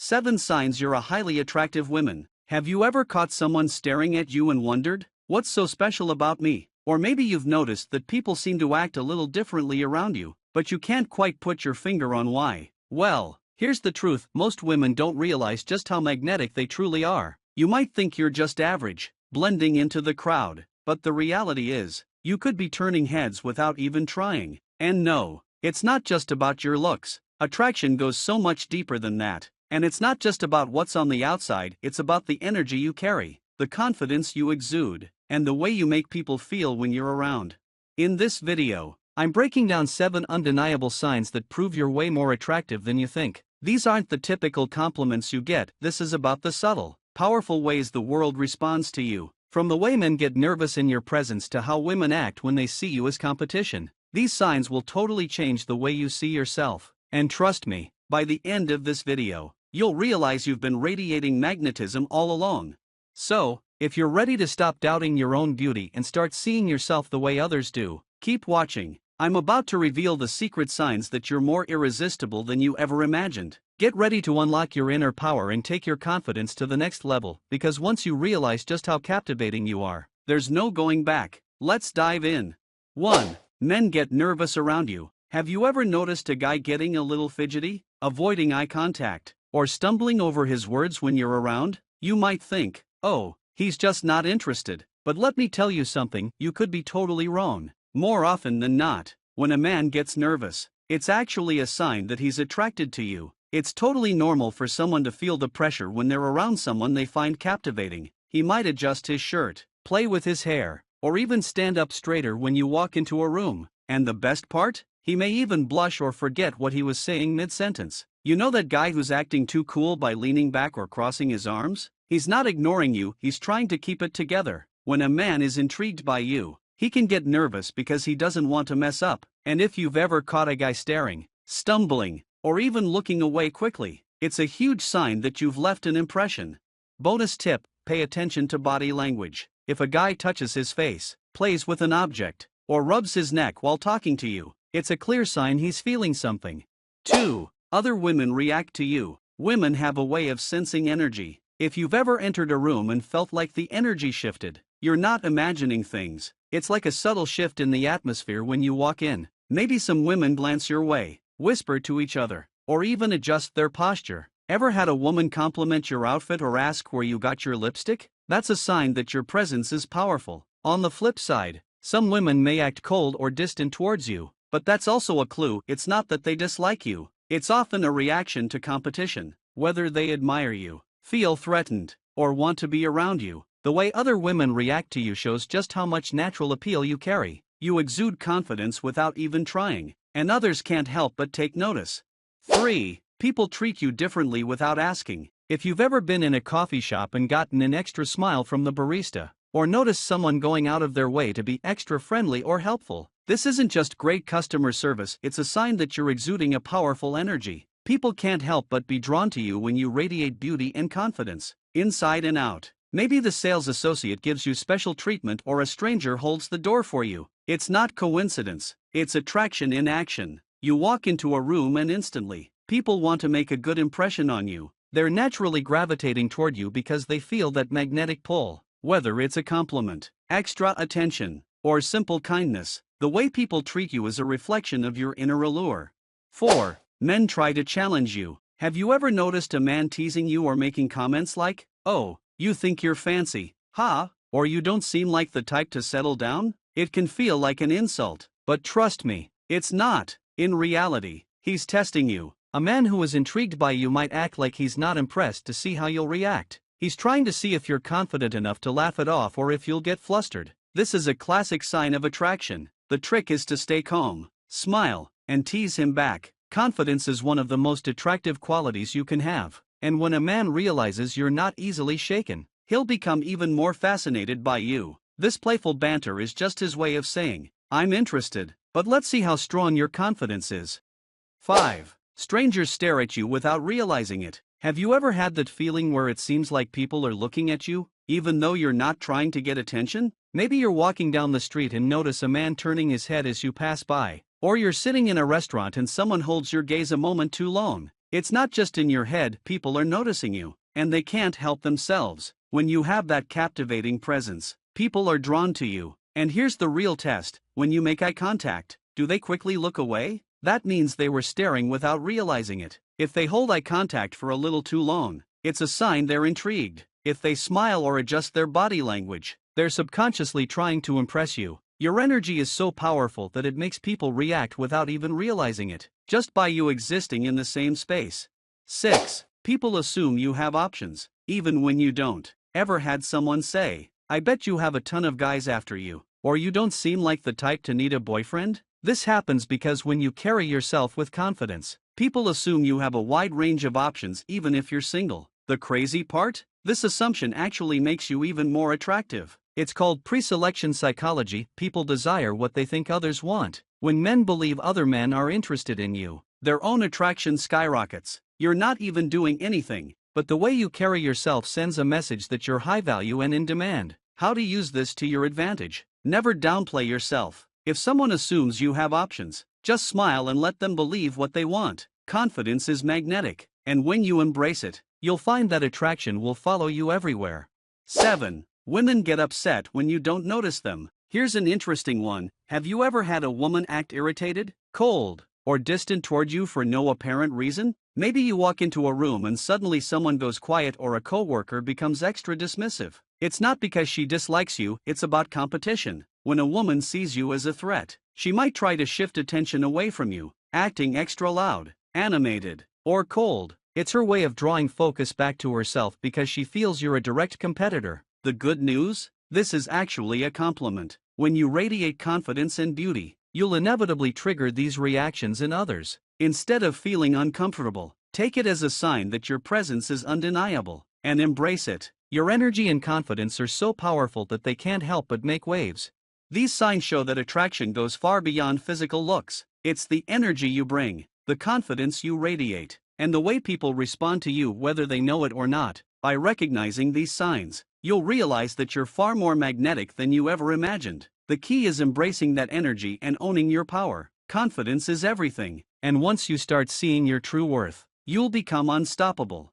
7 signs you're a highly attractive woman. Have you ever caught someone staring at you and wondered, what's so special about me? Or maybe you've noticed that people seem to act a little differently around you, but you can't quite put your finger on why. Well, here's the truth: most women don't realize just how magnetic they truly are. You might think you're just average, blending into the crowd, but the reality is, you could be turning heads without even trying. And no, it's not just about your looks. Attraction goes so much deeper than that. And it's not just about what's on the outside, it's about the energy you carry, the confidence you exude, and the way you make people feel when you're around. In this video, I'm breaking down 7 undeniable signs that prove you're way more attractive than you think. These aren't the typical compliments you get, this is about the subtle, powerful ways the world responds to you. From the way men get nervous in your presence to how women act when they see you as competition. These signs will totally change the way you see yourself. And trust me, by the end of this video, you'll realize you've been radiating magnetism all along. So, if you're ready to stop doubting your own beauty and start seeing yourself the way others do, keep watching. I'm about to reveal the secret signs that you're more irresistible than you ever imagined. Get ready to unlock your inner power and take your confidence to the next level, because once you realize just how captivating you are, there's no going back. Let's dive in. 1. Men get nervous around you. Have you ever noticed a guy getting a little fidgety, avoiding eye contact, or stumbling over his words when you're around? You might think, oh, he's just not interested. But let me tell you something, you could be totally wrong. More often than not, when a man gets nervous, it's actually a sign that he's attracted to you. It's totally normal for someone to feel the pressure when they're around someone they find captivating. He might adjust his shirt, play with his hair, or even stand up straighter when you walk into a room. And the best part? He may even blush or forget what he was saying mid-sentence. You know that guy who's acting too cool by leaning back or crossing his arms? He's not ignoring you, he's trying to keep it together. When a man is intrigued by you, he can get nervous because he doesn't want to mess up. And if you've ever caught a guy staring, stumbling, or even looking away quickly, it's a huge sign that you've left an impression. Bonus tip: pay attention to body language. If a guy touches his face, plays with an object, or rubs his neck while talking to you, it's a clear sign he's feeling something. 2. Other women react to you. Women have a way of sensing energy. If you've ever entered a room and felt like the energy shifted, you're not imagining things. It's like a subtle shift in the atmosphere when you walk in. Maybe some women glance your way, whisper to each other, or even adjust their posture. Ever had a woman compliment your outfit or ask where you got your lipstick? That's a sign that your presence is powerful. On the flip side, some women may act cold or distant towards you, but that's also a clue. It's not that they dislike you. It's often a reaction to competition. Whether they admire you, feel threatened, or want to be around you, the way other women react to you shows just how much natural appeal you carry. You exude confidence without even trying, and others can't help but take notice. 3. People treat you differently without asking. If you've ever been in a coffee shop and gotten an extra smile from the barista, or noticed someone going out of their way to be extra friendly or helpful, this isn't just great customer service, it's a sign that you're exuding a powerful energy. People can't help but be drawn to you when you radiate beauty and confidence, inside and out. Maybe the sales associate gives you special treatment or a stranger holds the door for you. It's not coincidence, it's attraction in action. You walk into a room and instantly, people want to make a good impression on you. They're naturally gravitating toward you because they feel that magnetic pull. Whether it's a compliment, extra attention, or simple kindness, the way people treat you is a reflection of your inner allure. 4. Men try to challenge you. Have you ever noticed a man teasing you or making comments like, "Oh, you think you're fancy, huh?" Or "You don't seem like the type to settle down"? It can feel like an insult, but trust me, it's not. In reality, he's testing you. A man who is intrigued by you might act like he's not impressed to see how you'll react. He's trying to see if you're confident enough to laugh it off or if you'll get flustered. This is a classic sign of attraction. The trick is to stay calm, smile, and tease him back. Confidence is one of the most attractive qualities you can have, and when a man realizes you're not easily shaken, he'll become even more fascinated by you. This playful banter is just his way of saying, "I'm interested, but let's see how strong your confidence is." 5. Strangers stare at you without realizing it. Have you ever had that feeling where it seems like people are looking at you, even though you're not trying to get attention? Maybe you're walking down the street and notice a man turning his head as you pass by, or you're sitting in a restaurant and someone holds your gaze a moment too long. It's not just in your head, people are noticing you, and they can't help themselves. When you have that captivating presence, people are drawn to you. And here's the real test: when you make eye contact, do they quickly look away? That means they were staring without realizing it. If they hold eye contact for a little too long, it's a sign they're intrigued. If they smile or adjust their body language, they're subconsciously trying to impress you. Your energy is so powerful that it makes people react without even realizing it, just by you existing in the same space. 6. People assume you have options, even when you don't. Ever had someone say, "I bet you have a ton of guys after you," or "You don't seem like the type to need a boyfriend"? This happens because when you carry yourself with confidence, people assume you have a wide range of options even if you're single. The crazy part? This assumption actually makes you even more attractive. It's called pre-selection psychology. People desire what they think others want. When men believe other men are interested in you, their own attraction skyrockets. You're not even doing anything, but the way you carry yourself sends a message that you're high value and in demand. How to use this to your advantage? Never downplay yourself. If someone assumes you have options, just smile and let them believe what they want. Confidence is magnetic, and when you embrace it, you'll find that attraction will follow you everywhere. 7. Women get upset when you don't notice them. Here's an interesting one. Have you ever had a woman act irritated, cold, or distant toward you for no apparent reason? Maybe you walk into a room and suddenly someone goes quiet or a coworker becomes extra dismissive. It's not because she dislikes you, it's about competition. When a woman sees you as a threat, she might try to shift attention away from you, acting extra loud, animated, or cold. It's her way of drawing focus back to herself because she feels you're a direct competitor. The good news? This is actually a compliment. When you radiate confidence and beauty, you'll inevitably trigger these reactions in others. Instead of feeling uncomfortable, take it as a sign that your presence is undeniable, and embrace it. Your energy and confidence are so powerful that they can't help but make waves. These signs show that attraction goes far beyond physical looks. It's the energy you bring, the confidence you radiate, and the way people respond to you whether they know it or not. By recognizing these signs, you'll realize that you're far more magnetic than you ever imagined. The key is embracing that energy and owning your power. Confidence is everything, and once you start seeing your true worth, you'll become unstoppable.